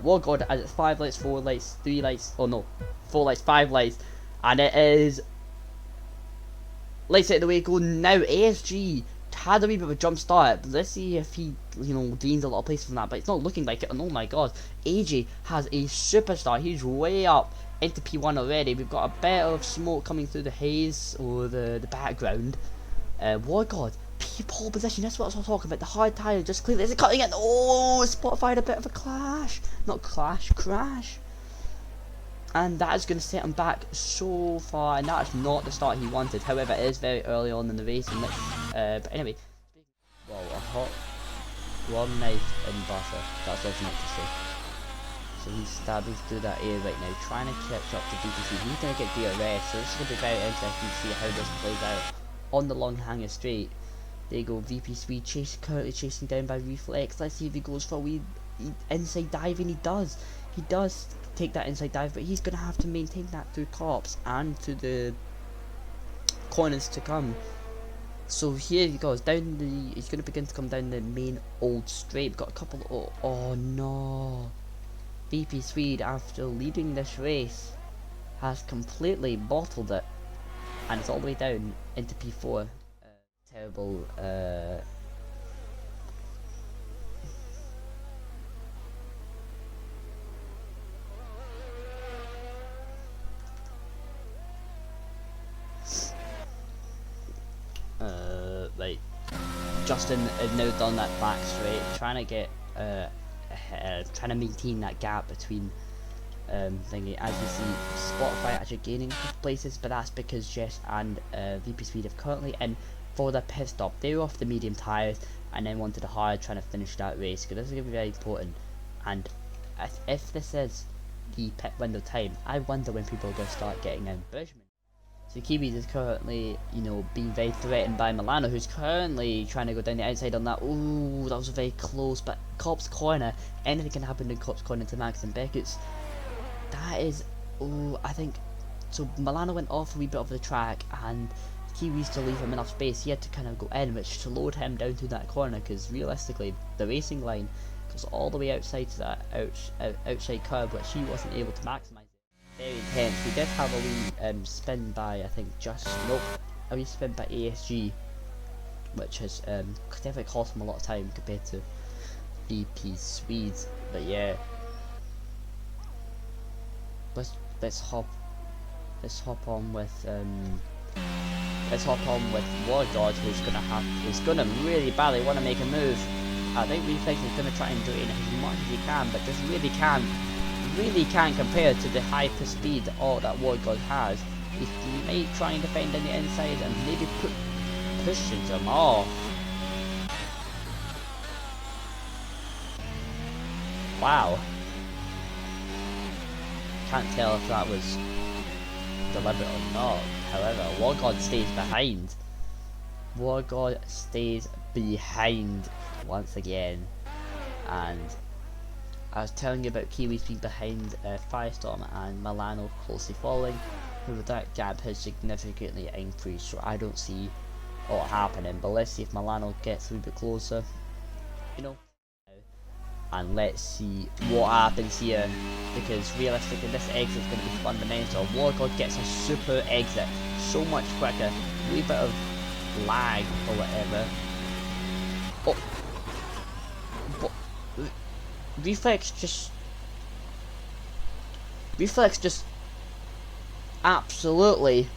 War God as it's 5 lights, 4 lights, 3 lights, oh no, 4 lights, 5 lights, and it is lights out of the way go now. ASG had a wee bit of a jump start, but let's see if he, you know, gains a lot of places from that, but it's not looking like it, and oh my god, AJ has a superstar. He's way up into P1 already. We've got a bit of smoke coming through the haze or the background. War God, pole position, that's what I was talking about. The hard tire just clearly is it cutting it. Oh, Spotify a bit of a clash. Not clash, crash. And that is going to set him back so far, and that is not the start he wanted. However, it is very early on in the race, and but anyway. Wow, a hot one knife in butter. That's all not to say. So he's stabbing through that area right now, trying to catch up to VPC. He's going to get DRS, so this is going to be very interesting to see how this plays out on the long hanger straight. There you go, VP Swede currently chasing down by Reflex. Let's see if he goes for a wee inside dive, and he does. He does take that inside dive, but he's going to have to maintain that through cops and to the corners to come. So here he goes, down the, he's going to begin to come down the main old straight. We've got a couple, oh no. VP Swede, after leading this race, has completely bottled it, and it's all the way down into P4. Terrible, like, Justin has now done that back straight, trying to get, trying to maintain that gap between thingy. As you see, Spotify actually gaining places, but that's because Jess and VP Speed have currently in for the pit stop. They were off the medium tyres and then wanted the hard, trying to finish that race, because this is going to be very important. And if this is the pit window time, I wonder when people are going to start getting in. So Kiwis is currently, you know, being very threatened by Milano, who's currently trying to go down the outside on that. Ooh, that was very close, but Cop's corner, anything can happen in Cop's corner to Max and Beckett's. That is, ooh, I think, so Milano went off a wee bit of the track, and Kiwis to leave him enough space, he had to kind of go in, which slowed him down to that corner, because realistically, the racing line goes all the way outside to that outside curb, which he wasn't able to maximise. Very intense. We did have a wee spin by, I think, a wee spin by ASG, which has definitely cost him a lot of time compared to VP Swedes. But yeah, let's hop on with War God, who's gonna really badly want to make a move. I think Reflex is gonna try and do it in as much as he can, but just really can't compare to the hyper speed that War God has. He may try and defend on the inside and maybe pushes him off. Wow. Can't tell if that was deliberate or not. However, War God stays behind. War God stays behind once again, and I was telling you about Kiwis being behind Firestorm and Milano closely following, but that gap has significantly increased, so I don't see what happening. But let's see if Milano gets a little bit closer, you know, and let's see what happens here, because realistically this exit is going to be fundamental. War God gets a super exit so much quicker, a wee bit of lag or whatever. Oh, but Reflex just absolutely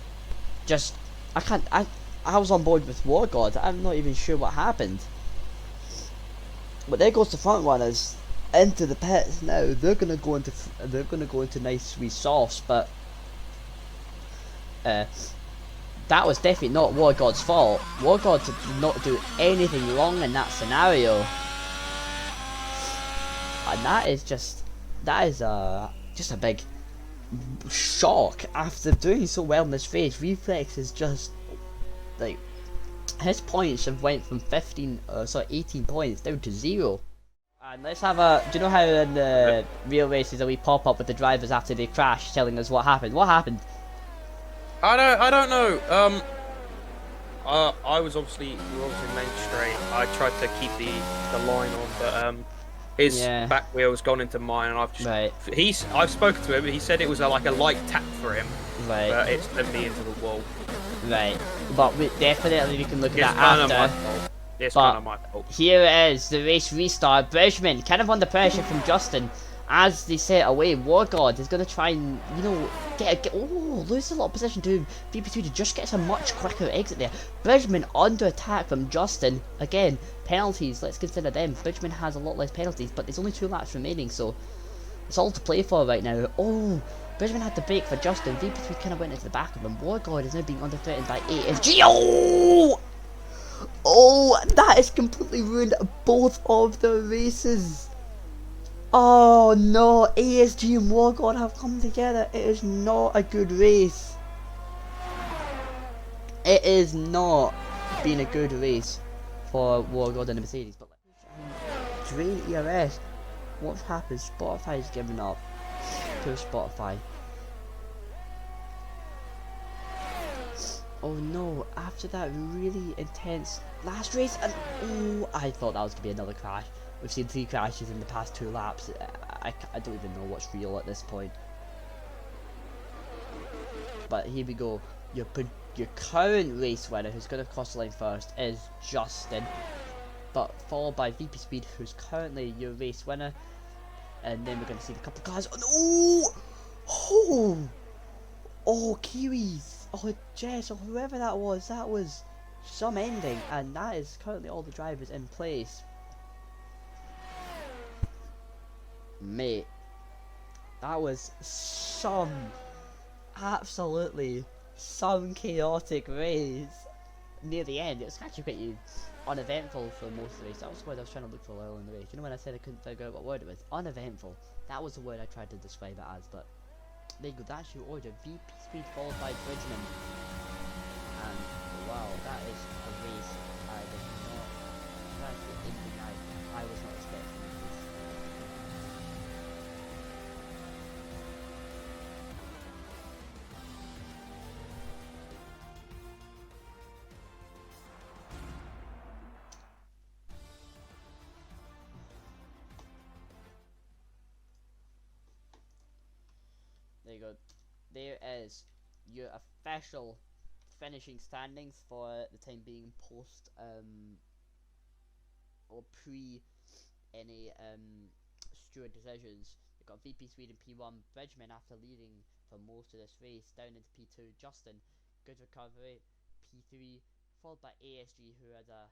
just, I was on board with War God. I'm not even sure what happened. But there goes the front runners into the pits now. They're gonna go into nice wee softs, but that was definitely not War God's fault. War God did not do anything wrong in that scenario, and that is just a big shock after doing so well in this race. Reflex is just like, his points have went from 18 points down to 0. And let's have a, do you know how in the real races that we pop up with the drivers after they crash telling us what happened? What happened? I don't know. We were obviously main straight. I tried to keep the line on, but His Yeah. back wheel's gone into mine, and Right. I've spoken to him. He said it was like a light tap for him, Right. but it sent me into the wall. Right. But definitely we can look at It's that kind of my after. fault. It's But kind of my fault. here it is, the race restart. Bridgman kind of under pressure from Justin as they set away. War God is going to try and, lose a lot of position to VP3 to just gets a much quicker exit there. Bridgman under attack from Justin. Again, penalties, let's consider them. Bridgman has a lot less penalties, but there's only 2 laps remaining, so it's all to play for right now. Oh, Bridgman had the break for Justin. VP3 kind of went into the back of him. War God is now being under threatened by ASG. Oh! Oh, that has completely ruined both of the races. Oh no, ASG and Wargod have come together. It is not a good race. It is not been a good race for Wargod and the Mercedes. But Drain ERS, what's happened? Spotify's given up. Poor Spotify. Oh no, after that really intense last race, and oh, I thought that was going to be another crash. We've seen 3 crashes in the past 2 laps. I don't even know what's real at this point. But here we go. Your current race winner, who's going to cross the line first, is Justin. But followed by VP Speed, who's currently your race winner. And then we're going to see a couple of cars. Oh no! Oh! Oh, Kiwis! Oh, Jess, or whoever that was some ending, and that is currently all the drivers in place. Mate, that was absolutely some chaotic race. Near the end, it was actually pretty uneventful for most of the race. That was the word I was trying to look for earlier in the race. You know when I said I couldn't figure out what word it was? Uneventful. That was the word I tried to describe it as, but there you go, that's your order. VP Speed followed by Bridgman. And wow, that is a race I did not, that's the ending I was not expecting this. There you go. There is your official finishing standings for the time being, post or pre any steward decisions. You've got VP Sweden P1, Bridgman after leading for most of this race, down into P2, Justin, good recovery, P3, followed by ASG, who had a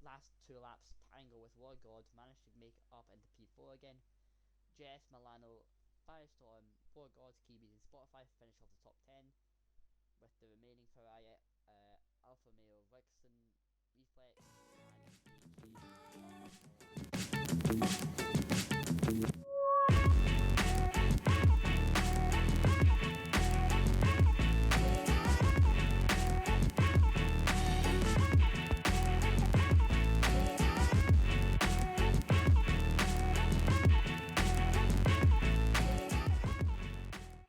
last 2 laps tangle with Wargod, managed to make it up into P4 again. Jess, Milano, Firestorm, Wargod, Kiwis and Spotify finish off the top 10, with the remaining Ferrari, Alfa Romeo, Rixon, Reflex and